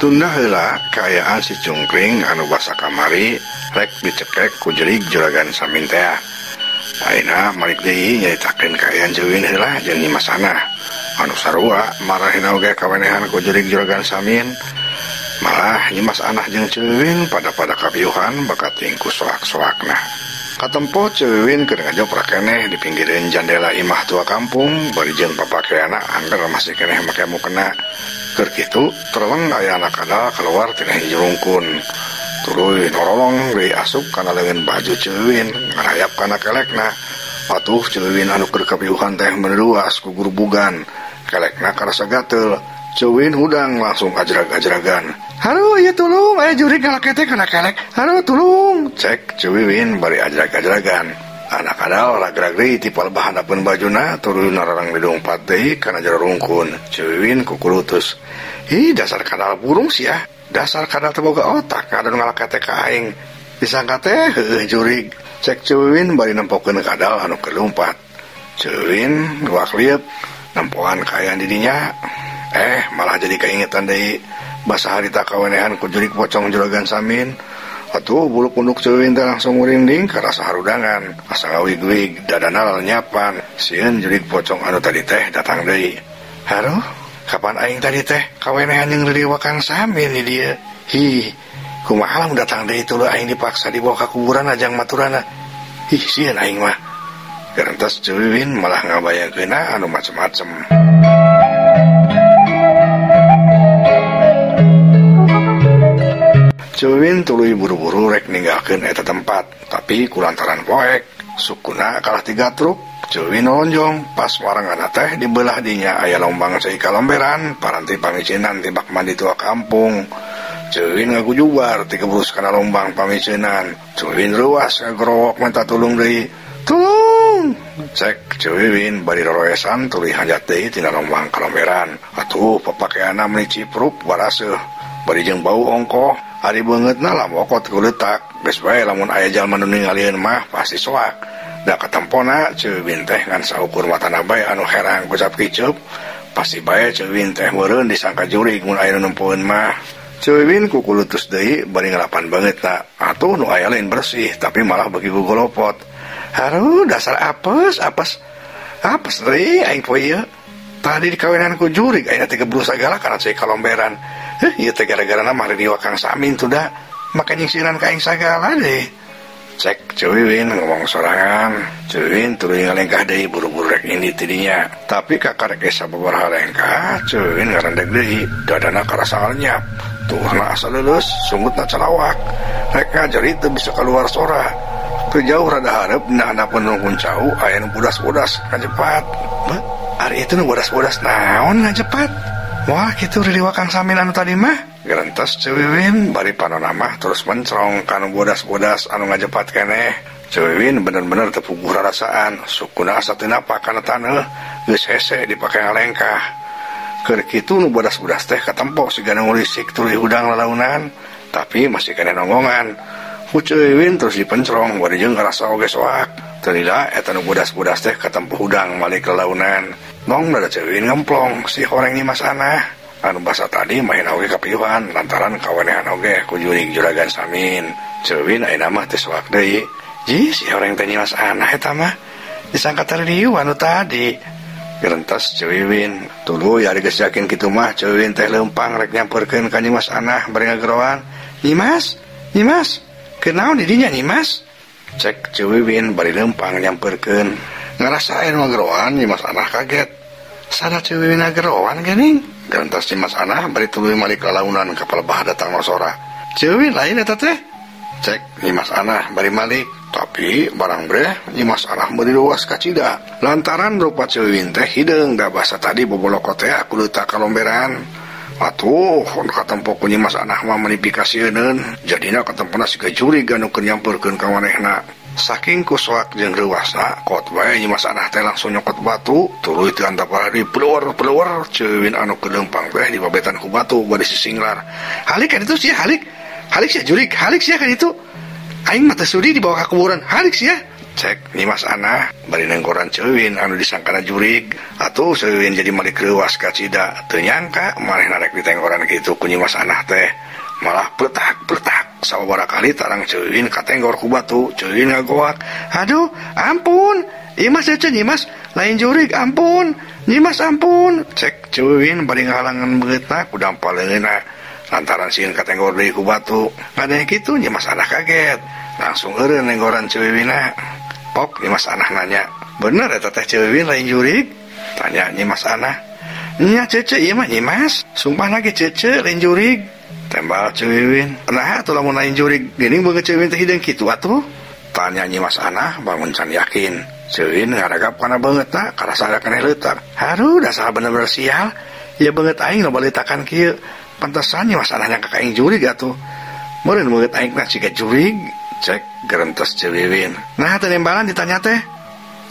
Tunda heula kaayaan si cungkring anu basa kamari rek dicekek ku jerig juragan samin teh. Ayeuna malik deui nyaritakeun kaayaan Ceuwin heula jeung Nyimasana. Anu sarua marahina oge kawenehan ku jerig juragan samin. Malah Nyimas Anah jeung Ceuwin pada kapiuhan bakat tingku soak-soakna. Katempo Ceuwin keur ngajoprak keneh di pinggireun jandela imah tua kampung bari jeung papakeana angger masih keneh make mukena. Keur kitu terleng aya anak kadal keluar tina hiji rungkun. Tuluy norolong deui asup kana leungeun baju Ceuwin ngarayap kana kelekna. Atuh Ceuwin anu keur kapiuhan teh meuluas ku gurubugan. Kelekna karasa gatel. Ceuwin hudang langsung ajrag-ajragan. "Haru ieu tulung aya jurig ngalakete kana kelek. Haru tulung," cek Ceuwin bari ajrag-ajragan. Anak kadal ragrag deui ti palebah handapeun bajuna tuluy nararang didongpat deui kana jero rungkun. Ceuwin kukulutus. "Ih dasar kadal burung sia. Dasar kadal teu boga otak ngadon ngalakete ka aing. Disangka teh heueuh jurig," cek Ceuwin bari nempokeun kadal anu keur lumpat. Ceuwin luak lieup nempoan kaayaan di dinya. Malah jadi keingetan deui basa harita kawenehan ku jurig pocong juragan samin. Atuh bulu punduk Ceuwin teh langsung merinding karasa harudangan. Asa ngawig-wig dadana nyapan. Sieun jurig pocong anu tadi teh datang deui. "Haruh, kapan aing tadi teh kawenehan jeung liliwak Kang Samin di dieu? Hi, kumaha lamun datang deui tuluy aing dipaksa dibawa ka kuburan ajang maturana. Hi, sieun aing mah." Gerentos Ceuwin malah ngabayangkeunna anu macem-macem. Ceuwin tuluy buru-buru rek ninggalkeun eta tempat, tapi kulantaran poek sukuna kalah 3 truk. Ceuwin lonjong pas warangana teh di belah dinya aya lombang cai kalomberan paranti pamicinan ti bak mandi tua kampung. Ceuwin ngagujubar ti kebrus kana lombang pamicinan. Ceuwin ruas ngagrowok minta tulung deui. "Tulung," cek Ceuwin bari roroesan tuluy hanjat deui tina lombang kalomberan. Atuh papakeana meuli cipruk baraseuh bari jeung bau ongkoh. Ari beungeutna lamokot ku leutak. Geus bae lamun aya jalma nu ningalieun mah pasti soak. Da katempona Ceuwin teh ngan saukur matana bae anu herang ku cap kiceup. Pasti bae Ceuwin teh meureun disangka jurig mun aya nu nempueun mah. Ceuwin kukulutus deui bari ngalapan beungeutna. Atuh nu aya lain bersih tapi malah bagi gugolopot. "Haru dasar apes. Apes deui aing poe ieu. Tadi dikawenan ku jurig ayeuna teh gebrus sagala kana cai kalomberan. Ieu teh gara-gara mah liliwak Kang Samin tuh da. Maka nyingsiran ka aing sagala deh," cek Ceuwin ngomong sorangan. Ceuwin tuluy ngalengkah deui buru-buru rek indi ti dinya. Tapi kakarek sababaraha lengkah Ceuwin ngarendeg deui dadana karasa lenyap. Tuhna asa leuleus sungutna calawak. Rek ngajari teu bisa keluar sora. Teu jauh rada hareup dina handapeun rungkun cau aya nu bodas-bodas ngajepat. Ari itu nu bodas-bodas naon ngajepat? Wah kitu liliwak Kang Samin anu tadi mah. Gerentos Ceuwin bari panonna mah terus mencrong kanu bodas-bodas anu ngajepat keneh. Ceuwin bener-bener teu puguh rarasaan. Sukuna asa teu napa kana taneuh geus hese dipake ngalengkah. Keur kitu nu bodas-bodas teh katempo sigana ngulisik tuluy hudang lalaunan, tapi masih keneh nonggongan. Ku Ceuwin terus dipencrong bari jeung ngarasa oge soak. Teu lila eta nu bodas-bodas teh katempo hudang malik lalaunan. Nong dada Ceuwin ngemplong si horeng Nyimas Anah. Anu basa tadi main oge kapiuhan lantaran kawenehan oge ku jurig juragan samin. Ceuwin ayeuna mah teu soak deui. Ji si horeng teh Nyimas Anah eta mah disangka teu anu tadi. Gerentos Ceuwin tuluy ari geus yakin kitu mah Ceuwin teh leumpang rek nyamperkeun ka Nyimas Anah bari ngageroan. Nyimas, kenaon di dinya Nyimas?" Cek Ceuwin bari leumpang nyamperkeun. Ngarasain ngageroan Nyimas Anah kaget. Sada Ceuwin ngageroan geuning. Gerentos Nyimas Anah bari tuluy malik lalaunan ka palebah datang sora. "Ceuwin lain eta teh," cek Nyimas Anah bari malik. Tapi barang breh Nyimas Anah meuli luas ka cida. Lantaran rupa Ceuwin teh hideung da basa tadi bobolokot teh aku leutak kalomberan. Atuh katempo ku Nyimas Anah mah meuni pikasieun. Jadina katempona siga jurig anu keur nyamperkeun ka manehna. Saking kusoak jeung reuasna kot bae Nyimas Anah teh langsung nyokot batu tuluy teu antapana di peleur Ceuwin anu keleumpang teh dibabetan ku batu bari sisinglar. "Halik kan itu sia halik sia jurig halik sia kan itu. Aing mah teu sudi dibawa ka kuburan halik sia," Cek Nyimas Anah bari nenggoran Ceuwin anu disangkana jurig atuh Ceuwin jadi malik leuwas ka cida teu nyangka manehna rek ditenggoran kitu ku Nyimas Anah teh malah pletak sababaraha kali tarang Ceuwin katenggor ku batu. Ceuwin ngagoak, aduh ampun Nyimas cece Nyimas lain jurig ampun Nyimas ampun. Cek Ceuwin bari ngahalangan beutna ku dampaleunna lantaran sieun katenggor deui ku batu. Ngadeng kitu Nyimas Anah kaget langsung eureun nenggoran Ceuwinna. Pok Nyimas Anah nanya, bener eta teh Ceuwin lain jurig? Tanya Nyimas Anah. Nya cece ieu mah Nyimas, sumpah lagi cece lain jurig. Tembal Ceuwin, nah atuh lamun lain jurig geuning beungeut Ceuwin teh hideung kitu atuh? Tanya Nyimas Anah bangun can yakin. Ceuwin ngaragap kana beungeutna karasa ada keneh leutak. Haruh dasar bener-bener sial. Ieu beungeut aing loba leutakan kieu. Pantesan Nyimas Anah nyangka ka aing jurig atuh. Meureun beungeut aing mah siga jurig. Cek gerentes Ceuwin. Nah teu nembalan ditanya teh.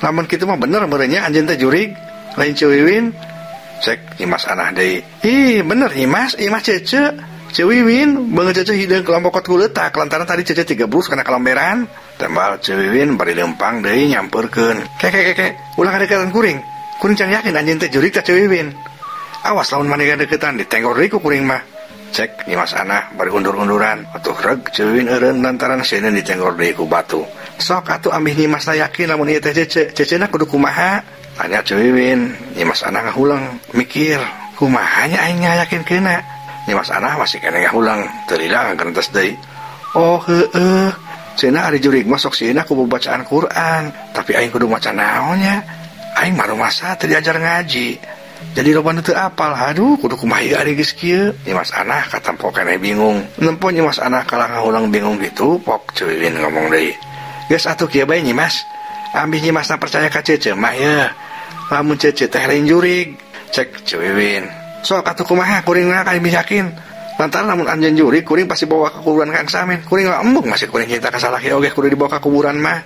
Lamun kitu mah bener meureunnya anjeun teh jurig lain Ceuwin. Cek Nyimas Anah deui. Ih bener Nyimas, ieu mah cece. Ceuwin beungeut cece hideung kelompokot ku leutak lantaran tadi cece 3 brus kana kalamberan. Tembal Ceuwin bari lempang deui nyampeurkeun. Kek ulah kadekatan kuring. Kuring can yakin anjeun teh jurig teh Ceuwin. Awas lamun maneh deketan ditenggor deui ku kuring mah. Cek Nyimas Anah bari undur-unduran atuh reg Ceuwin eureun lantaran sieun ditenggor deui ku batu. Sok atuh ambih Nyimas yakin lamun ieu teh cecena kudu kumaha? Tanya Ceuwin. Nyimas Anah ngahulang mikir kumaha nya aing yakinkeunna. Nyimas Anah masih keneh ngahulang teu lila ngagentes deui. Oh heueuh cenah ari jurig mah sok sieuna kudu bacaan Quran tapi aing kudu maca naon nya? Aing mah rumasa teu diajar ngaji. Jadi loba teu apal. Aduh kudu kumaha ieu ari geus kieu. Nyimas Anah katampo keneh bingung. Nempo Nyimas Anah kalah ngahulang bingung gitu, pok Ceuwin ngomong deui. Geus atuh kieu bae Nyimas. Ambih Nyimasna percaya ka cece mah ye. Lamun cece teh lain jurig. Cek Ceuwin. Sok atuh kumaha kuringna ka yakin. Lantaran lamun anjeun jurig kuring pasti bawa ka kuburan Kang Samin. Kuring mah embung masih kuring kita ka salaki oge kudu dibawa ka kuburan mah.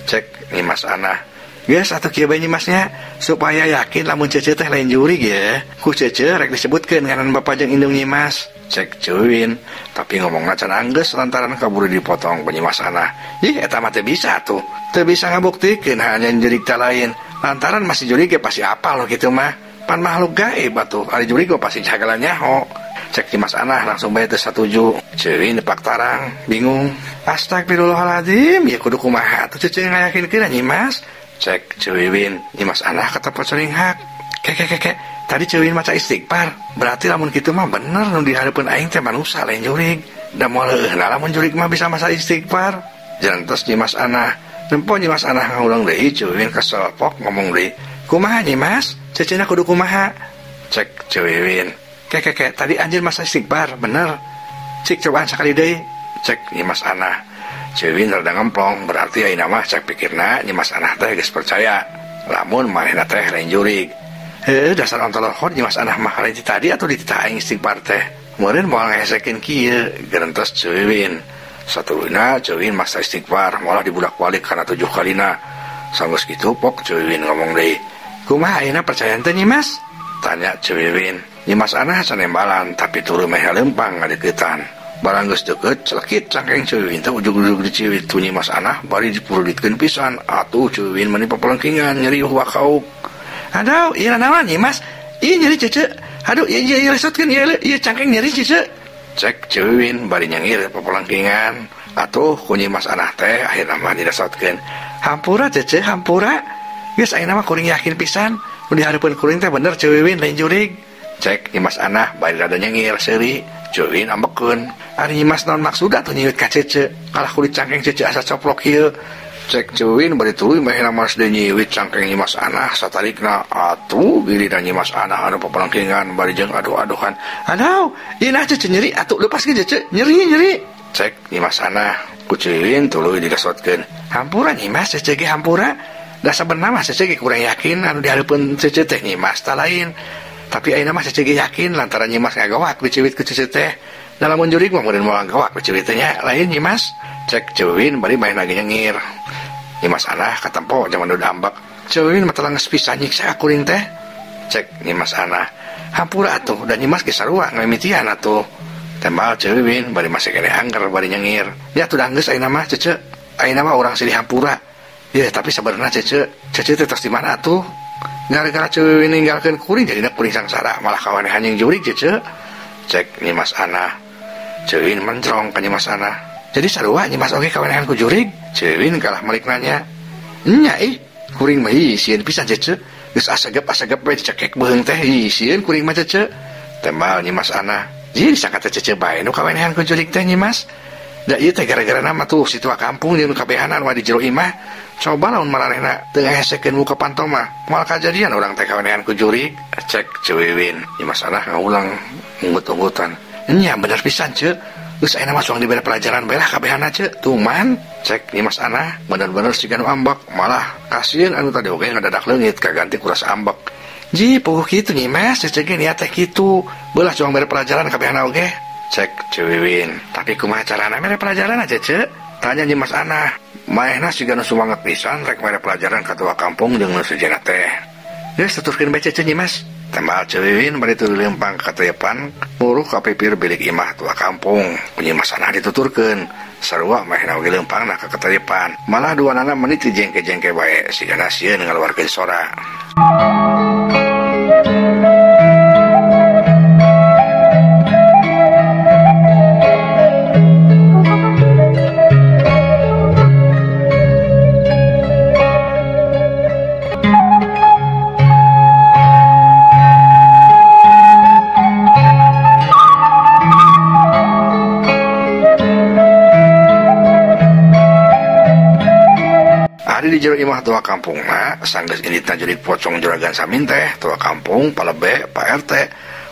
Cek Nyimas Anah. Geus atuh kieu bae Nyimasnya supaya yakin lamun cece teh lain jurig ya. Ku cece rek disebutkeun ngaran bapa jeung indung Nyimas. Cek Ceuwin, tapi ngomongna can anggeus lantaran kaburu dipotong ku Nyimas Anah. Ih eta mah teu bisa tuh. Teu bisa ngabuktikeun hanya jurig teh lain. Lantaran masih jurig ge pasti apal kitu mah. Pan makhluk gaib atuh. Ari jurig mah pasti jagalan nyaho. Cek Nyimas Anah langsung bae teu satuju. Ceuwin nepak tarang, bingung. Astagfirullahaladzim, ya kudu kumaha atuh cece ngayakinkeun Nyimas. Cek Ceuwin, Nyimas Anah kata pocering hak. Kek. Tadi Ceuwin maca istighfar. Berarti lamun kitu mah bener nu dihareupeun aing teh manusa lain jurig. Da moal heueuhna lamun jurig mah bisa maca istighfar. Jantos Nyimas Anah. Nempo Nyimas Anah ngaulang deui Ceuwin kesel pok ngomong deui. Kumaha Nyimas? Cecena kudu kumaha? Cek Ceuwin. Kek. Tadi anjeun maca istighfar, bener. Cik cobaan sakali deui. Cek Nyimas Anah. Ceuwin rada ngemplong berarti ayeuna mah cek pikirna Nyimas Anah teh geus percaya lamun manehna teh lain jurig. Heueuh dasar ontolokot Nyimas Anah mah lain ti tadi atuh ditita aing istighfar teh. Meureun moal ngahesekeun kieu gerentos Ceuwin. Satuluna Ceuwin maksa istighfar malah dibulak-balik kana 7 kalina. Sanggeus kitu pok Ceuwin ngomong deui. Kumaha ayeuna percaya teh Nyimas? Tanya Ceuwin. Nyimas Anah sanembalan tapi turu meh lempang ngadeuketan. Barang geus deukeut celekit cangkeng Ceuwin teh ujug-ujug diciwit tu Nyimas Anah bari dipurulitkeun pisan. Atuh Ceuwin meni papalengkingan nyeri wakauk. Aduh ieu naon Nyimas? Ieu nyeri cece. Aduh ieu resotkeun ieu cangkeng nyeri cece. Cek Ceuwin bari nyengir papalengkingan. Atuh ku Nyimas Anah teh akhirna mah dirasotkeun. Hampura cece hampura. Geus ayeuna mah kuring yakin pisan nu dihareupeun kuring teh bener Ceuwin lain jurig. Cek Nyimas Anah bari rada nyengir seuri. Ceuwin ambekeun. Ari Nyimas naon maksud atuh nyiwit ka cece? Kalah kulit cangkeng cece asa coplok ieu. Cek Ceuwin bari tuluy meh mas deui nyiwit cangkeng Nyimas Anah satarikna. Atuh girina Nyimas Anah anu papalengkingan bari jeung aduh-aduhan. Aduh, ieu nah cece nyeri atuh leupaskeun cece. Nyeri. Cek Nyimas Anah ku Ceuwin tuluy digasotkeun. Hampura Nyimas cece ge hampura. Da sabenerna mah cece ge kurang yakin anu dihareupeun cece teh Nyimas tah lain. Tapi ayeuna mah cece ge yakin lantaran Nyimas ngagawak diciwit ku cece teh. Da lamun jurig mah meureun moal ngagawak diciwit teh nya lain Nyimas. Cek Ceuwin bari main lagi nyengir. Nyimas Anah katempo jaman udah ambak. Ceuwin mah telah geus pisan nyiksa kuring teh. Cek Nyimas Anah. Hampura atuh da Nyimas ge sarua ngamimitian atuh. Tembal Ceuwin bari masih keneh angger bari nyengir. Ya tuh da geus ayeuna mah cece. Ayeuna mah urang silih hampura. Ya tapi sebenarnya cece terus di mana tuh? Gara-gara Cuy ninggalkeun kuring jadi kuring sangsara malah kawanehan yang jurig cece. Cek Nyimas Ana. Cuy mencrong ka Nyimas Ana. Jadi sarua Nyimas oge kawanehan ku jurig. Cuy kalah malik nanya. Nya kuring mah sieun pisan cece. Geus asagep bae cekek beung teh sieun kuring mah cece. Tembal Nyimas Ana. Jadi disangka teh cece bae nu kawanehan ku jurig teh Nyimas. Da ieu teh gara-gara nama tuh si tua kampung jeung kabehanan wa di jero imah. Coba lamun maranehna teu ngahesekeun muka pantong mah moal kajadian urang teh kawenehan ku jurig. Cek Cuwiwin. Nyimas Ana ngaulang unggut-unggutan. Nya bener pisan ceuk. Geus ayeuna mah suang dibere pelajaran bae lah kabehana ceuk. Tuman. Cek Nyimas Ana bener-bener siga nu ambek. Malah kasieun anu tadi oge ngadadak leungit kaganti ku rasa ambek. Ji puguh kitu Nyimas cece ge niat teh kitu. Beulah suang bere pelajaran kabehana oge. Cek Cuwiwin. Tapi kumaha carana mere pelajaran aja ceuk? Tanya Nyimas Ana. Maehna siga nu sumanget pisan rek mere pelajaran ka tua kampung jeung nu sejenna teh. Geus tuturkeun bae cece Nyimas. Tembal Cuwiwin bari tuluy lempang ka teuyepan muruh ka pipir bilik imah tua kampung. Nyimas Ana dituturkeun. Sarua maehna oge lempangna ka teuyepan. Malah duanana menit jengke-jengke bae sigana sieun ngaluarkeun sora. Di jero imah tua kampung na sanggeus inditna jurig pocong juragan samin teh tua kampung palebe Pak RT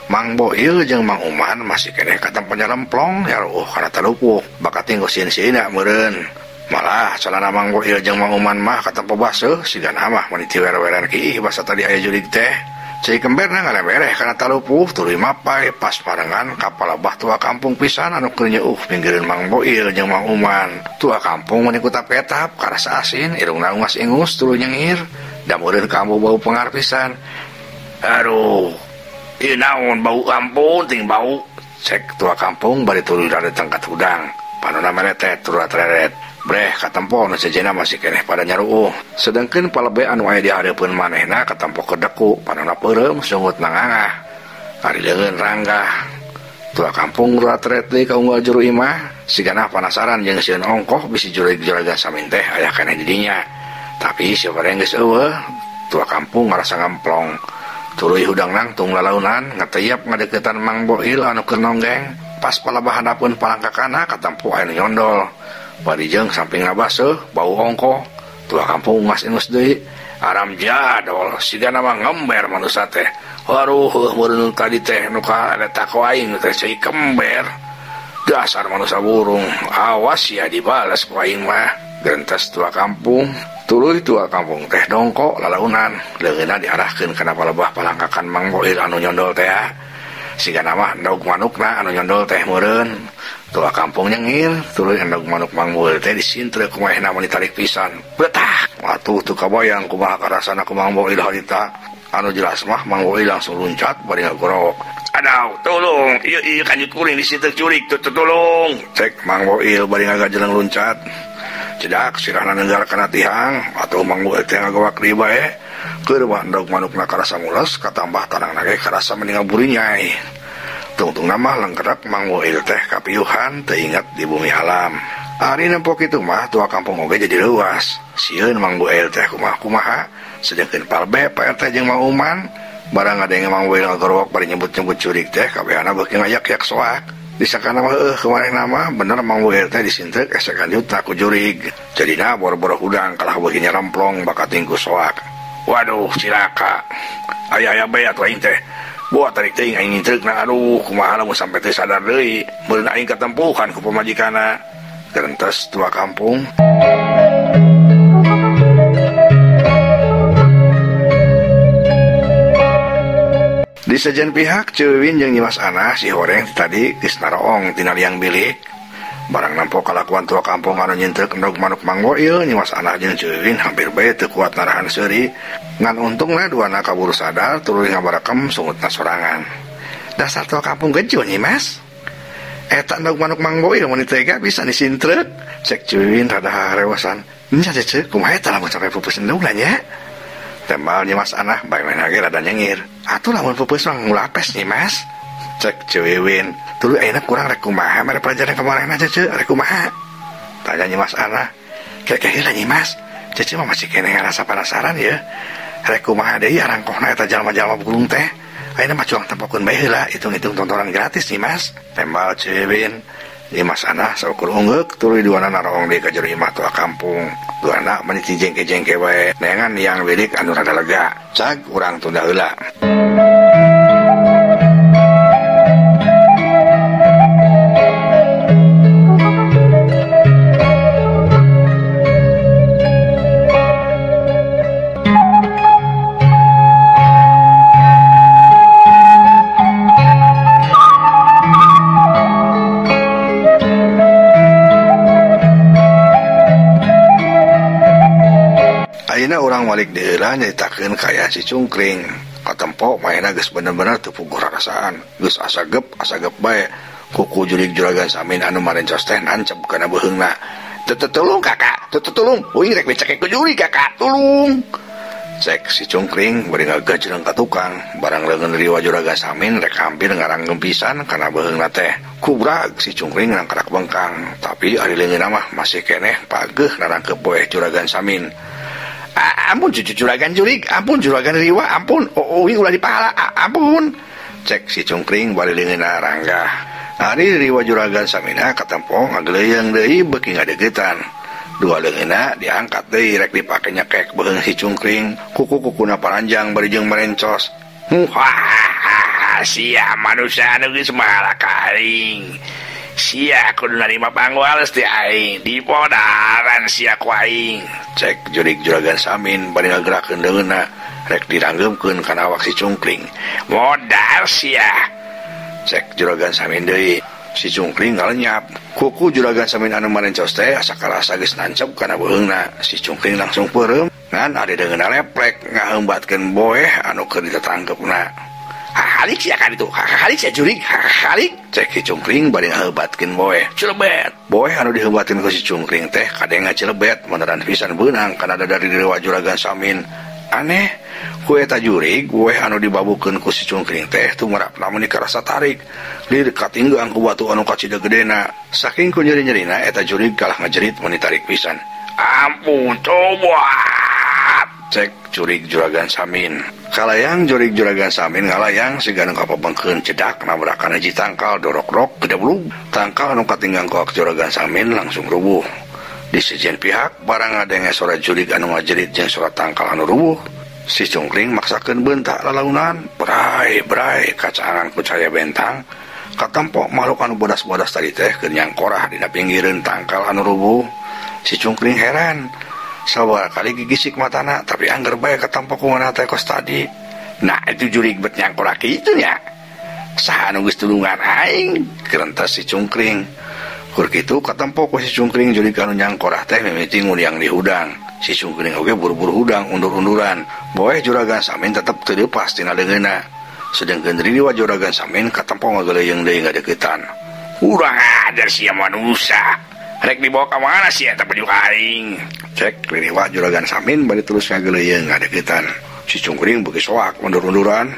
Mang Boil jeung Mang Uman masih keneh katempo nyaremplong nyaruh kana talupuh bakat tinggal sieun-sieunna meureun. Malah calana Mang Boil jeung Mang Uman mah katempo baseuh sigana mah meniti wer-weran kiih basa tadi aya jurig teh. Cai kemberna ngalebereh kana talupuh tuluy mapai pas parengan ka palebah tua kampung pisan anu keur nyeuh pinggeureun Mang Boil jeung Mang Uman. Tua kampung meuni kutap-ketap karasa asin irungna ungas-ingus tuluy nyengir da meureun kambu bau pengar pisan. Aduh, ieu naon bau ampun ting bau. Cek tua kampung bari tuluy datang ka tudang. Panonna meretet turat reret. Breh katempo nu sejenna masih keneh pada nyaruuh. Sedengkeun palebe anu aya di hareupeun manehna katempo kedeku panonna peureum sungut nangangah. Ari leungeun ranggah. Tua kampung ruat-ret deui ka unggal juru imah, sigana penasaran jeung sieun ongkoh bisi jurig-juragan samin teh aya keneh di dinya. Tapi sabareng geus eueuh, tua kampung ngarasa ngamplong. Tuluy hudang nangtung lalaunan ngateuyeap ngadeuketan Mang Boil anu keur nonggeng. Pas palabahanna pun palangkakana katempo aya nu nyondol. Parijeng sampingna baseuh bau ongkoh. Tua kampung ungas-ingus deui. Aram jadol sigana mah ngember manusa teh. Waduh meureun tadi teh nu ka eta ku aing teh cai kember. Dasar manusia burung. Awas ya dibalas ku aing mah. Gentes tua kampung. Tuluy tua kampung teh dongkok lalaunan. Leungeunna diarahkeun kana palebah palangkakan Mang Boil anu nyondol teh. Sigana mah endog manukna anu nyondol teh meureun. Tua kampung nyengir, tuluy endog manuk Mang Boil teh disintrek kumaha mun ditarik pisan. Betah. Atuh teu kabayang kumaha karasana ku Mang Boil harita. Anu jelas mah Mang Boil langsung loncat bari ngagorok. Adaw, tolong. Ieu kanjut kuring disintrek curig, tolong. Cek Mang Boil bari ngagajeleng loncat. Cedak sirahna neunggal kana tihang atuh Mang Boil teh ngagawak deui bae. Keur endog manukna karasa mules katambah tanangna ge karasa meningal buri nyai. Tungtung nama lengkerak Mang Boil teh kapiuhan teingat di bumi alam. Ari nempo kitu mah tua kampung oge jadi leuwas. Sieun Mang Boil teh kumaha-kumaha. Sedengkeun palbe Pak RT jeung Mang Uman barang ngadenge Mang Boil ngagorowok bari nyebut-nyebut curig teh kabehana beuki ngayak-yak soak. Disangkana mah kemarin nama bener Mang Boil teh disintrek esek lanjutna ku jurig. Jadina boro-boro hudang kalah beuki nyaremplong bakat tingku soak. Waduh cilaka. Aya bae atuh aing teh. Buat tarik teuing aing ngintreukna aduh kumaha lamun sampe teu sadar deui meureun aing katempuhan ku pamajikanna. Gentes tua kampung. Di sejen pihak Cuwiwin jeung Nyimas Ana si horeng tadi geus naroong tina liang bilik. Barang nampo kalakuan tua kampung anu nyintreuk endog manuk Mang Boil, Nyimas Ana jeung Cuwiwin hampir bae teu kuat narahan seuri. Ngan untungna duana kaburu sadar tuluy ngabarekem sungutna sorangan. Dasar tua kampung gejo Nyimas. Eta endog manuk Mang Boil mun tega bisa disintreuk. Cek Cuwiwin rada harewasan. nya cece kumaha eta lamun sampai pupus endung nya. Tembal Nyimas Anah bae mana ge rada nyengir. Atuh lamun pupus mah ngulapes Nyimas. Cek Cewewin, tuluy ayeuna kurang rek kumaha mere pelajaran kamarehna cece rek kumaha. Tanya Nyimas Anah, kira-kira heula Nyimas. Cece mah masih kene ngarasa penasaran ya. Rek kumaha deui arangkohna eta jalma-jalma bulung teh. Ayeuna mah cuang tempokeun bae heula, hitung-hitung tontonan gratis Nyimas. Tembal Cewewin. Nyimas Anah saukur ungeuk tuluy duana narong di ka jero imah tua kampung. Duana meniti jengke-jengke wae nengan yang lirik anu rada lega. Cag urang tunda heula. Ayeuna urang balik deula nyaritakeun kaya si Cungkring. Katempo mainna geus bener-bener teu puguh rarasaan, geus asa gep bae. Kuku jurig juragan Samin anu marencos teh nancep kana beuheungna. Tetulung kakak, tetulung. Uing rek becake ku jurig kakak, tulung. Cek si Cungkring bari ngagajreung ka tukang, barang leungeun riwa juragan Samin rek hampir ngaranggem pisan kana beuheungna teh. Kubrag si Cungkring nangkarak bengkang, tapi ari leungeunna mah masih keneh pageuh narangkeup boeh juragan Samin. Ampun cucu juragan jurig, ampun juragan riwa, ampun uing ulah dipahala, ampun. Cek si Cungkring bari leungeunna Rangga. Ari riwa juragan Samina katempo ngageleuyeng deui beuki ngadeugeutan. Dua leungeunna diangkat deui rek dipake nyekek beuheung si Cungkring. Kuku-kukuna paranjang bari jeung merencos. Wah, sia manusia anu geus mahala karing. Sia kudu narima pangwales ti aing, dipodaran sia ku aing. Cek jurig juragan Samin bari ngagerakeun leungeunna rek diranggeumkeun kana awak si Cungkring. Modal sia. Cek juragan Samin deui. Si Cungkring ngalenyap. Kuku juragan Samin anu marencos teh asa karasa geus nancep kana beuheungna. Si Cungkring langsung peureum ngan ade deungeunna leplek ngaheumbatkeun boeh anu keur ditetangkeupna. Halik sia kan itu, halik sia jurig, halik. Cek si Cungkring bari ngahebatkeun boeh. Cilebet. Boeh anu dihebatkeun ku si Cungkring teh kadenge cilebet beneran pisan beunang kana dari dewa juragan Samin. Aneh, ku eta jurig boeh anu dibabukeun ku si Cungkring teh tumerap lamun dikarasa tarik. Lir katinggang ku batu anu kacida gedena. Saking ku nyeri-nyerina eta jurig kalah ngajerit mun ditarik pisan. Ampun, coba. Cek jurig juragan Samin. Kalayang jurig juragan Samin ngalayang siga anu kapabengkeun cedak nabrakan hiji tangkal dorok-rok gedeblug. Tangkal anu katinggang ku juragan Samin langsung rubuh. Di sejen pihak barang ngadenge suara jurig anu ngajerit jeung suara tangkal anu rubuh. Si Cungkring maksakeun beuntak lalaunan, brai kacangan ku cahaya bentang. Katempo makhluk anu bodas-bodas tadi teh keur nyangkorah dina pinggireun tangkal anu rubuh. Si Cungkring heran. Sabar kali gigisik matana tapi angger bae katampo kumaha teh kos tadi. Nah itu jurig bet nyangkora kitu nya. Saha anu geus tulungan aing? Kerentas si Cungkring. Kur kitu katampo ku si Cungkring jurig anu nyangkora teh mimiti nguliang di hudang. Si Cungkring oge buru-buru hudang undur-unduran. Boeh juragan Samin tetep teu leupas tina leungeunna. Sedengkeun riwa juragan Samin katampo ngageleuyeng deui ngadeuketan. Urang ajar sia manusia. Rek dibawa ka mana sih eta baju aing. Cek riwa juragan Samin bari terus ngageleuyeng ngadeuketan. Si Cungkring beuki soak undur-unduran.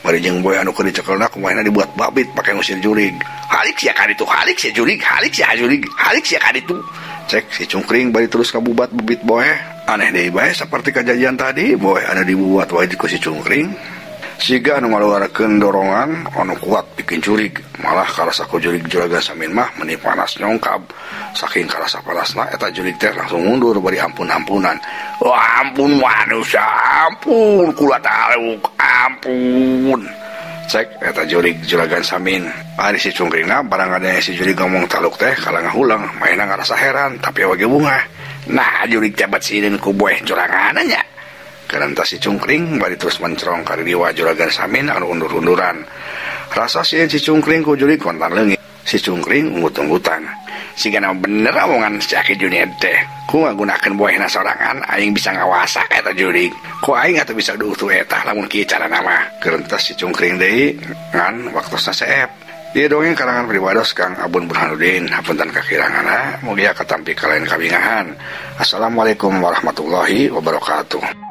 Bari jeung boy anu keur dicekelna kumaha dibuat babit pake ngusir jurig. Halik sia ka ditu, halik sia jurig, halik sia jurig, halik sia ka ditu. Cek si Cungkring bari terus kabubat bebit boy. Aneh deui bae saperti kejadian tadi, boy anu dibuat wae ku si Cungkring. Siga anu ngaluarkeun dorongan anu kuat bikin jurig, malah karasa ku jurig juragan Samin mah meni panas nyongkab. Saking karasa panasna eta jurig teh langsung mundur bari ampun-ampunan. Wah ampun manusia, ampun kula taluk, ampun. Cek eta jurig juragan Samin. Ari si Cungkringna barang ada si jurig ngomong taluk teh kalah ngahulang, mainna ngarasa heran tapi wage bunga. Nah jurig teh batsieun ku boeh juranganna nya. Karena si Cungkring bari terus mencerong ka riwa juragan Samin anu undur-unduran. Rasa si Cungkring ku jurig kontan leungit. Si Cungkring unggut-unggutan. Sigana bener omongan si Aki Junior teh. Ku ngagunakeun boehna sorangan aing bisa ngawasa eta jurig. Ku aing atuh bisa duuh tu eta lamun kieu carana mah. Kerentas si Cungkring deui ngan waktosna seep. Dia dongeng karangan priwados Kang Abun Burhanuddin, hapunten kakirangana, mugia katampi kalain kabingahan. Assalamualaikum warahmatullahi wabarakatuh.